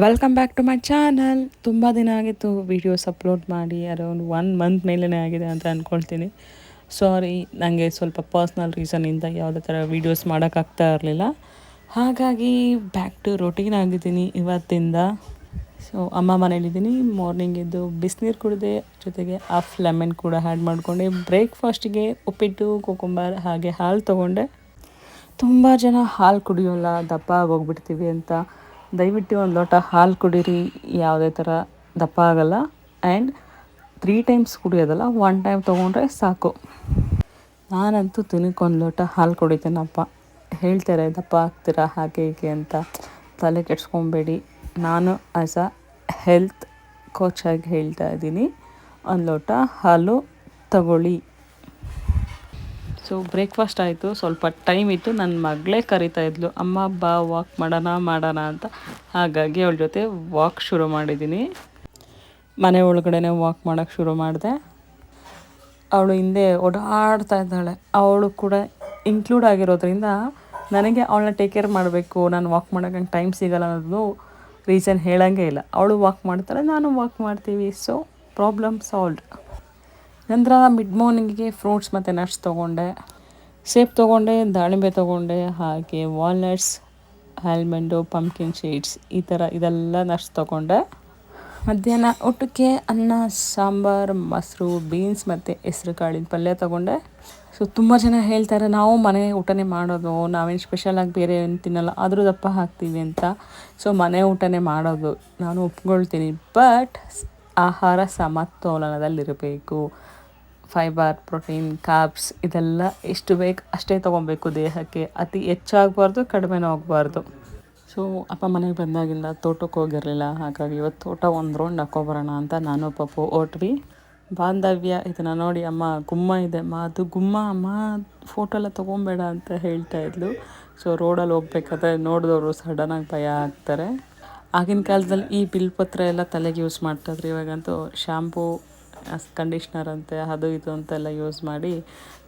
Welcome back to my channel. ತುಂಬ ದಿನ ಆಗಿತ್ತು ವೀಡಿಯೋಸ್ ಅಪ್ಲೋಡ್ ಮಾಡಿ, ಅರೌಂಡ್ 1 ಮಂತ್ ಮೇಲೇ ಆಗಿದೆ ಅಂತ ಅಂದ್ಕೊಳ್ತೀನಿ. ಸಾರಿ, ನನಗೆ ಸ್ವಲ್ಪ ಪರ್ಸ್ನಲ್ ರೀಸನಿಂದ ಯಾವುದೇ ಥರ ವೀಡಿಯೋಸ್ ಮಾಡೋಕ್ಕಾಗ್ತಾ ಇರಲಿಲ್ಲ. ಹಾಗಾಗಿ ಬ್ಯಾಕ್ ಟು ರೊಟೀನ್ ಆಗಿದ್ದೀನಿ ಇವತ್ತಿಂದ. ಸೊ ಅಮ್ಮ ಮನೇಲಿದ್ದೀನಿ. ಮಾರ್ನಿಂಗ್ ಎದ್ದು ಬಿಸಿನೀರು ಕುಡಿದೆ, ಜೊತೆಗೆ ಹಾಫ್ ಲೆಮನ್ ಕೂಡ ಆ್ಯಡ್ ಮಾಡಿಕೊಂಡೆ. ಬ್ರೇಕ್ಫಾಸ್ಟಿಗೆ ಉಪ್ಪಿಟ್ಟು, ಕುಕುಂಬರ್ ಹಾಗೆ ಹಾಲು ತೊಗೊಂಡೆ. ತುಂಬ ಜನ ಹಾಲು ಕುಡಿಯೋಲ್ಲ, ದಪ್ಪ ಆಗೋಗ್ಬಿಡ್ತೀವಿ ಅಂತ. ದಯವಿಟ್ಟು ಒಂದು ಲೋಟ ಹಾಲು ಕುಡೀರಿ, ಯಾವುದೇ ಥರ ದಪ್ಪ ಆಗೋಲ್ಲ. ಆ್ಯಂಡ್ 3 ಟೈಮ್ಸ್ ಕುಡಿಯೋದಲ್ಲ, 1 ಟೈಮ್ ತೊಗೊಂಡ್ರೆ ಸಾಕು. ನಾನಂತೂ ದಿನಕ್ಕೊಂದು ಲೋಟ ಹಾಲು ಕುಡಿತೀನಪ್ಪ. ಹೇಳ್ತಾರೆ ದಪ್ಪ ಆಗ್ತೀರಾ ಹಾಗೆ ಹೀಗೆ ಅಂತ, ತಲೆ ಕೆಡ್ಸ್ಕೊಬೇಡಿ. ನಾನು ಆ್ಯಸ್ ಅ ಹೆಲ್ತ್ ಕೋಚಾಗಿ ಹೇಳ್ತಾ ಇದ್ದೀನಿ, 1 ಲೋಟ ಹಾಲು ತಗೊಳ್ಳಿ. ಸೊ ಬ್ರೇಕ್ಫಾಸ್ಟ್ ಆಯಿತು, ಸ್ವಲ್ಪ ಟೈಮ್ ಇತ್ತು. ನನ್ನ ಮಗಳೇ ಕರಿತಾ ಇದ್ಲು, ಅಮ್ಮ ಬಾ ವಾಕ್ ಮಾಡೋಣ ಅಂತ. ಹಾಗಾಗಿ ಅವಳ ಜೊತೆ ವಾಕ್ ಶುರು ಮಾಡಿದ್ದೀನಿ. ಮನೆ ಒಳಗಡೆ ವಾಕ್ ಮಾಡೋಕ್ಕೆ ಶುರು ಮಾಡಿದೆ. ಅವಳು ಹಿಂದೆ ಓಡಾಡ್ತಾ ಇದ್ದಾಳೆ. ಅವಳು ಕೂಡ ಇನ್ಕ್ಲೂಡ್ ಆಗಿರೋದ್ರಿಂದ ನನಗೆ ಅವಳನ್ನ ಟೇಕ್ ಕೇರ್ ಮಾಡಬೇಕು, ನಾನು ವಾಕ್ ಮಾಡೋಕ್ಕೆ ಟೈಮ್ ಸಿಗೋಲ್ಲ ಅನ್ನೋದು ರೀಸನ್ ಹೇಳೋಂಗೇ ಇಲ್ಲ. ಅವಳು ವಾಕ್ ಮಾಡ್ತಾಳೆ, ನಾನು ವಾಕ್ ಮಾಡ್ತೀವಿ. So problem solved. ನಂತರ ಮಿಡ್ ಮಾರ್ನಿಂಗಿಗೆ ಫ್ರೂಟ್ಸ್ ಮತ್ತು ನಟ್ಸ್ ತೊಗೊಂಡೆ. ಸೇಬ್ ತೊಗೊಂಡೆ, ದಾಳಿಂಬೆ ತೊಗೊಂಡೆ, ಹಾಗೆ ವಾಲ್ನಟ್ಸ್, ಆಲ್ಮಂಡು, ಪಂಪ್ಕಿನ್ ಸೀಡ್ಸ್, ಈ ಥರ ಇದೆಲ್ಲ ನಟ್ಸ್ ತೊಗೊಂಡೆ. ಮಧ್ಯಾಹ್ನ ಊಟಕ್ಕೆ ಅನ್ನ, ಸಾಂಬಾರು, ಮೊಸರು, ಬೀನ್ಸ್ ಮತ್ತು ಹೆಸ್ರು ಕಾಳಿನ ಪಲ್ಯ ತೊಗೊಂಡೆ. ಸೊ ತುಂಬ ಜನ ಹೇಳ್ತಾರೆ, ನಾವು ಮನೆ ಊಟನೇ ಮಾಡೋದು, ನಾವೇನು ಸ್ಪೆಷಲಾಗಿ ಬೇರೆ ಏನು ತಿನ್ನಲ್ಲ, ಆದರೂ ದಪ್ಪ ಹಾಕ್ತೀವಿ ಅಂತ. ಸೊ ಮನೆ ಊಟನೇ ಮಾಡೋದು ನಾನು ಒಪ್ಕೊಳ್ತೀನಿ. ಬಟ್ ಆಹಾರ ಸಮತೋಲನದಲ್ಲಿರಬೇಕು. ಫೈಬರ್, ಪ್ರೋಟೀನ್, ಕಾರ್ಬ್ಸ್ ಇದೆಲ್ಲ ಎಷ್ಟು ಬೇಕು ಅಷ್ಟೇ ತೊಗೊಬೇಕು ದೇಹಕ್ಕೆ. ಅತಿ ಹೆಚ್ಚಾಗಬಾರ್ದು, ಕಡಿಮೆನೂ ಆಗಬಾರ್ದು. ಸೊ ಅಪ್ಪ ಮನೆಗೆ ಬಂದಾಗಿಂದ ತೋಟಕ್ಕೆ ಹೋಗಿರಲಿಲ್ಲ. ಹಾಗಾಗಿ ಇವತ್ತು ತೋಟ ಒಂದು ರೌಂಡ್ ಹಾಕ್ಕೊಬರೋಣ ಅಂತ ನಾನು ಪಪ್ಪು ಹೊರಟ್ವಿ. ಬಾಂಧವ್ಯ ಇದನ್ನು ನೋಡಿ ಅಮ್ಮ ಗುಮ್ಮ ಇದೆ, ಅದು ಗುಮ್ಮ ಅಮ್ಮ, ಫೋಟೋ ಎಲ್ಲ ತೊಗೊಬೇಡ ಅಂತ ಹೇಳ್ತಾ ಇದ್ಲು. ಸೊ ರೋಡಲ್ಲಿ ಹೋಗ್ಬೇಕಾದ್ರೆ ನೋಡಿದವರು ಸಡನ್ನಾಗಿ ಭಯ ಆಗ್ತಾರೆ. ಆಗಿನ ಕಾಲದಲ್ಲಿ ಈ ಬಿಲ್ಪತ್ರ ಎಲ್ಲ ತಲೆಗೆ ಯೂಸ್ ಮಾಡ್ತಾಯಿದ್ರು. ಇವಾಗಂತೂ ಶಾಂಪೂ, ಕಂಡೀಷ್ನರ್ ಅಂತೆ, ಅದು ಇದು ಅಂತೆಲ್ಲ ಯೂಸ್ ಮಾಡಿ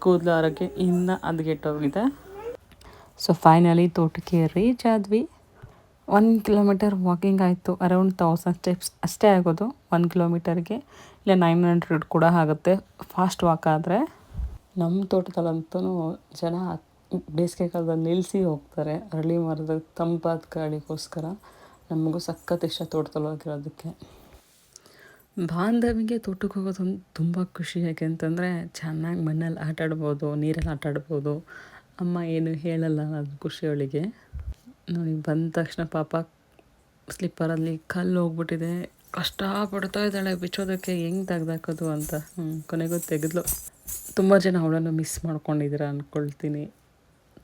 ಕೂದಲು ಆರೋಗ್ಯ ಇನ್ನೂ ಹದಗೆಟ್ಟೋಗಿದೆ. ಸೊ ಫೈನಲಿ ತೋಟಕ್ಕೆ ರೀಚ್ ಆದ್ವಿ. 1 ಕಿಲೋಮೀಟರ್ ವಾಕಿಂಗ್ ಆಯಿತು. ಅರೌಂಡ್ 1000 ಸ್ಟೆಪ್ಸ್ ಅಷ್ಟೇ ಆಗೋದು 1 ಕಿಲೋಮೀಟರ್ಗೆ. ಇಲ್ಲ 900 ಕೂಡ ಆಗುತ್ತೆ ಫಾಸ್ಟ್ ವಾಕ್ ಆದರೆ. ನಮ್ಮ ತೋಟದಲ್ಲಂತೂ ಜನ ಬೇಸಿಗೆ ಕಾಲದಲ್ಲಿ ನಿಲ್ಲಿಸಿ ಹೋಗ್ತಾರೆ ಅರಳಿ ಮರದ ತಂಪಾದ ಗಾಳಿಗೋಸ್ಕರ. ನಮಗೂ ಸಖತ್ ಇಷ್ಟ ತೋಟದಲ್ಲಿ ಹೋಗಿರೋದಕ್ಕೆ. ಬಾಂಧವಿಗೆ ತೋಟಕ್ಕೆ ಹೋಗೋದು ತುಂಬ ಖುಷಿ. ಯಾಕೆಂತಂದರೆ ಚೆನ್ನಾಗಿ ಮಣ್ಣಲ್ಲಿ ಆಟಾಡ್ಬೋದು, ನೀರಲ್ಲಿ ಆಟಾಡ್ಬೋದು. ಅಮ್ಮ ಏನು ಹೇಳಲ್ಲ ಅನ್ನೋದು ಖುಷಿ ಅವಳಿಗೆ. ನೋಡಿ ಬಂದ ತಕ್ಷಣ ಪಾಪ ಸ್ಲಿಪ್ಪರಲ್ಲಿ ಕಲ್ಲು ಹೋಗ್ಬಿಟ್ಟಿದೆ. ಕಷ್ಟಪಡ್ತಾ ಇದ್ದಾಳೆ ಬಿಚ್ಚೋದಕ್ಕೆ, ಹೆಂಗೆ ತೆಗ್ದಾಕೋದು ಅಂತ. ಕೊನೆಗೂ ತೆಗೆದ್ಲು. ತುಂಬ ಜನ ಅವಳನ್ನು ಮಿಸ್ ಮಾಡ್ಕೊಂಡಿದ್ದೀರಾ ಅಂದ್ಕೊಳ್ತೀನಿ.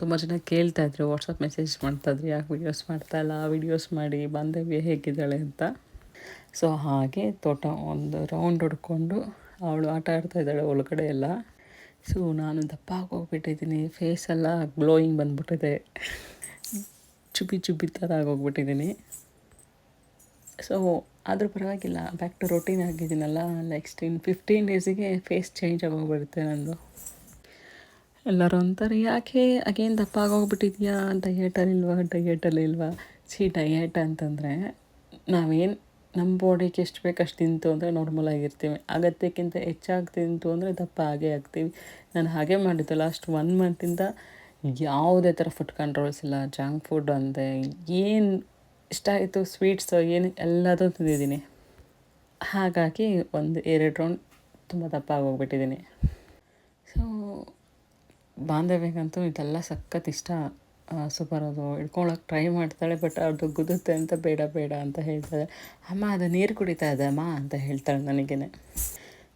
ತುಂಬ ಜನ ಕೇಳ್ತಾಯಿದ್ರು, ವಾಟ್ಸಪ್ ಮೆಸೇಜ್ ಮಾಡ್ತಾಯಿದ್ರು, ಯಾಕೆ ವೀಡಿಯೋಸ್ ಮಾಡ್ತಾಯಿಲ್ಲ, ವೀಡಿಯೋಸ್ ಮಾಡಿ, ಬಾಂಧವ್ಯ ಹೇಗಿದ್ದಾಳೆ ಅಂತ. ಸೊ ಹಾಗೆ ತೋಟ ಒಂದು ರೌಂಡ್ ಹೊಡ್ಕೊಂಡು ಅವಳು ಆಟ ಆಡ್ತಾಯಿದ್ದಾಳೆ ಒಳಗಡೆ ಎಲ್ಲ. ಸೊ ನಾನು ದಪ್ಪ ಆಗೋಗ್ಬಿಟ್ಟಿದ್ದೀನಿ, ಫೇಸೆಲ್ಲ ಗ್ಲೋಯಿಂಗ್ ಬಂದ್ಬಿಟ್ಟಿದೆ, ಚುಬ್ಬಿ ಥರ ಆಗೋಗ್ಬಿಟ್ಟಿದ್ದೀನಿ. ಸೊ ಆದರೂ ಪರವಾಗಿಲ್ಲ, ಬ್ಯಾಕ್ ಟು ರೊಟೀನ್ ಆಗಿದ್ದೀನಲ್ಲ. ನೆಕ್ಸ್ಟ್ ಇನ್ 15 ಡೇಸಿಗೆ ಫೇಸ್ ಚೇಂಜ್ ಆಗೋಗ್ಬಿಡುತ್ತೆ ನಂದು. ಎಲ್ಲರೂ ಅಂತಾರೆ, ಯಾಕೆ ಅಗೇನ್ ದಪ್ಪ ಆಗೋಗ್ಬಿಟ್ಟಿದ್ಯಾ, ಡಯೆಟಲ್ಲಿಲ್ವಾ. ಡಯೆಟ್ ಅಂತಂದರೆ ನಾವೇನು ನಮ್ಮ ಬಾಡಿಗೆ ಎಷ್ಟು ಬೇಕು ಅಷ್ಟು ತಿಂತು ಅಂದರೆ ನಾರ್ಮಲ್ ಆಗಿರ್ತೀವಿ. ಅಗತ್ಯಕ್ಕಿಂತ ಹೆಚ್ಚಾಗಿ ತಿಂತು ಅಂದರೆ ದಪ್ಪ ಆಗೇ ಆಗ್ತೀವಿ. ನಾನು ಹಾಗೆ ಮಾಡಿದ್ದೆ ಲಾಸ್ಟ್ 1 ಮಂತಿಂದ. ಯಾವುದೇ ಥರ ಫುಡ್ ಕಂಟ್ರೋಲ್ಸ್ ಇಲ್ಲ, ಜಂಕ್ ಫುಡ್ ಅಂದೆ, ಏನು ಇಷ್ಟ ಆಯಿತು ಸ್ವೀಟ್ಸ್ ಏನು ಎಲ್ಲದೂ ತಿಂದಿದ್ದೀನಿ. ಹಾಗಾಗಿ 1-2 ರೌಂಡ್ ತುಂಬ ದಪ್ಪ ಆಗೋಗ್ಬಿಟ್ಟಿದ್ದೀನಿ. ಸೊ ಬಾಂಧವ್ಯಗಂತೂ ಇದೆಲ್ಲ ಸಖತ್ ಇಷ್ಟ. ಸೂಪರ್, ಅದು ಹಿಡ್ಕೊಳಕ್ಕೆ ಟ್ರೈ ಮಾಡ್ತಾಳೆ. ಬಟ್ ಅದು ಗುದುತ್ತೆ ಅಂತ ಬೇಡ ಅಂತ ಹೇಳ್ತಾಳೆ. ಅಮ್ಮ ಅದು ನೀರು ಕುಡಿತಾ ಇದೆ ಅಮ್ಮ ಅಂತ ಹೇಳ್ತಾಳೆ ನನಗೇನೆ.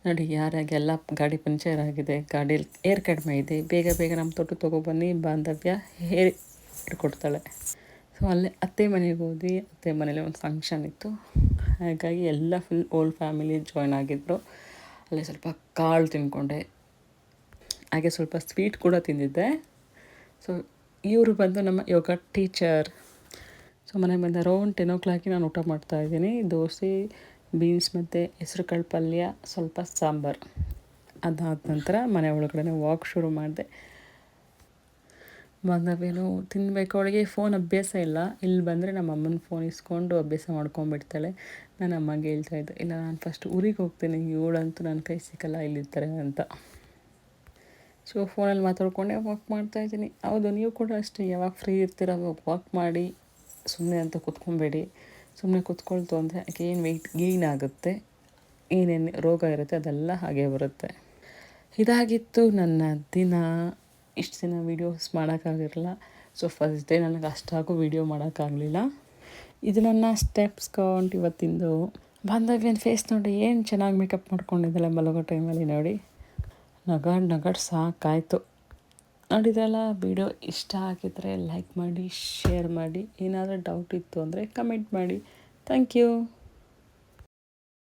ನೋಡಿ ಯಾರಾಗೆಲ್ಲ ಗಾಡಿ ಪಂಚರ್ ಆಗಿದೆ, ಗಾಡೀಲಿ ಏರ್ ಕಡಿಮೆ ಇದೆ, ಬೇಗ ನಮ್ಮ ತೋಟಕ್ಕೆ ತೊಗೊಬನ್ನಿ, ಬಾಂಧವ್ಯ ಹೇರ್ ಇಟ್ಕೊಡ್ತಾಳೆ. ಸೊ ಅಲ್ಲೇ ಅತ್ತೆ ಮನೆಗೆ ಹೋದ್ವಿ. ಅತ್ತೆ ಮನೇಲಿ ಒಂದು ಫಂಕ್ಷನ್ ಇತ್ತು, ಹಾಗಾಗಿ ಎಲ್ಲ ಫುಲ್ ಓಲ್ಡ್ ಫ್ಯಾಮಿಲಿ ಜಾಯ್ನ್ ಆಗಿದ್ದರು. ಅಲ್ಲೇ ಸ್ವಲ್ಪ ಕಾಳು ತಿಂದ್ಕೊಂಡೆ, ಹಾಗೆ ಸ್ವಲ್ಪ ಸ್ವೀಟ್ ಕೂಡ ತಿಂದಿದ್ದೆ. ಸೊ ಇವರು ಬಂದು ನಮ್ಮ ಯೋಗ ಟೀಚರ್. ಸೊ ಮನೆಗೆ ಬಂದ ಅರೌಂಡ್ 10 o'clock ನಾನು ಊಟ ಮಾಡ್ತಾಯಿದ್ದೀನಿ. ದೋಸೆ, ಬೀನ್ಸ್ ಮತ್ತು ಹೆಸ್ರು ಕಾಳು ಪಲ್ಯ, ಸ್ವಲ್ಪ ಸಾಂಬಾರು. ಅದಾದ ನಂತರ ಮನೆ ಒಳಗಡೆ ವಾಕ್ ಶುರು ಮಾಡಿದೆ. ಬಂದವೇನು ತಿನ್ನಬೇಕು. ಅವಳಿಗೆ ಫೋನ್ ಅಭ್ಯಾಸ ಇಲ್ಲ. ಇಲ್ಲಿ ಬಂದರೆ ನಮ್ಮ ಅಮ್ಮನ ಫೋನ್ ಇಸ್ಕೊಂಡು ಅಭ್ಯಾಸ ಮಾಡ್ಕೊಂಡ್ಬಿಡ್ತಾಳೆ. ನಾನು ಅಮ್ಮಗೆ ಹೇಳ್ತಾಯಿದ್ದೆ, ಇಲ್ಲ ನಾನು ಫಸ್ಟ್ ಊರಿಗೆ ಹೋಗ್ತೀನಿ, ಇವಳಂತೂ ನನ್ನ ಕೈ ಸಿಕ್ಕಲ್ಲ ಇಲ್ಲಿರ್ತಾರೆ ಅಂತ. ಸೊ ಫೋನಲ್ಲಿ ಮಾತಾಡ್ಕೊಂಡೆ ವಾಕ್ ಮಾಡ್ತಾಯಿದ್ದೀನಿ. ಹೌದು, ನೀವು ಕೂಡ ಅಷ್ಟೇ, ಯಾವಾಗ ಫ್ರೀ ಇರ್ತೀರ ಅವಾಗ ವಾಕ್ ಮಾಡಿ. ಸುಮ್ಮನೆ ಅಂತ ಕೂತ್ಕೊಬೇಡಿ. ಸುಮ್ಮನೆ ಕೂತ್ಕೊಳ್ತು ಅಂದರೆ ಏನು ವೆಯ್ಟ್ ಗೇಯ್ನ್ ಆಗುತ್ತೆ, ಏನೇನು ರೋಗ ಇರುತ್ತೆ ಅದೆಲ್ಲ ಹಾಗೆ ಬರುತ್ತೆ. ಇದಾಗಿತ್ತು ನನ್ನ ದಿನ. ಇಷ್ಟು ದಿನ ವೀಡಿಯೋಸ್ ಮಾಡೋಕ್ಕಾಗಿರಲಿಲ್ಲ. ಸೊ ಫಸ್ಟ್ ಡೇ ನನಗೆ ಅಷ್ಟಾಗೂ ವೀಡಿಯೋ ಮಾಡೋಕ್ಕಾಗಲಿಲ್ಲ. ಇದು ನನ್ನ ಸ್ಟೆಪ್ಸ್ ಕೌಂಟ್ ಇವತ್ತಿಂದು. ಬಾಂಧವ್ಯನ ಫೇಸ್ ನೋಡಿ ಏನು ಚೆನ್ನಾಗಿ ಮೇಕಪ್ ಮಾಡ್ಕೊಂಡಿದ್ದಲ್ಲ ಮಲಗೋ ಟೈಮಲ್ಲಿ. ನೋಡಿ ನಗಾಡ್ ಸಾಕಾಯಿತು. ನೋಡಿದ್ರಲ್ಲ, ವಿಡಿಯೋ ಇಷ್ಟ ಆಗಿದ್ದರೆ ಲೈಕ್ ಮಾಡಿ, ಶೇರ್ ಮಾಡಿ. ಏನಾದರೂ ಡೌಟ್ ಇತ್ತು ಅಂದರೆ ಕಮೆಂಟ್ ಮಾಡಿ. Thank you.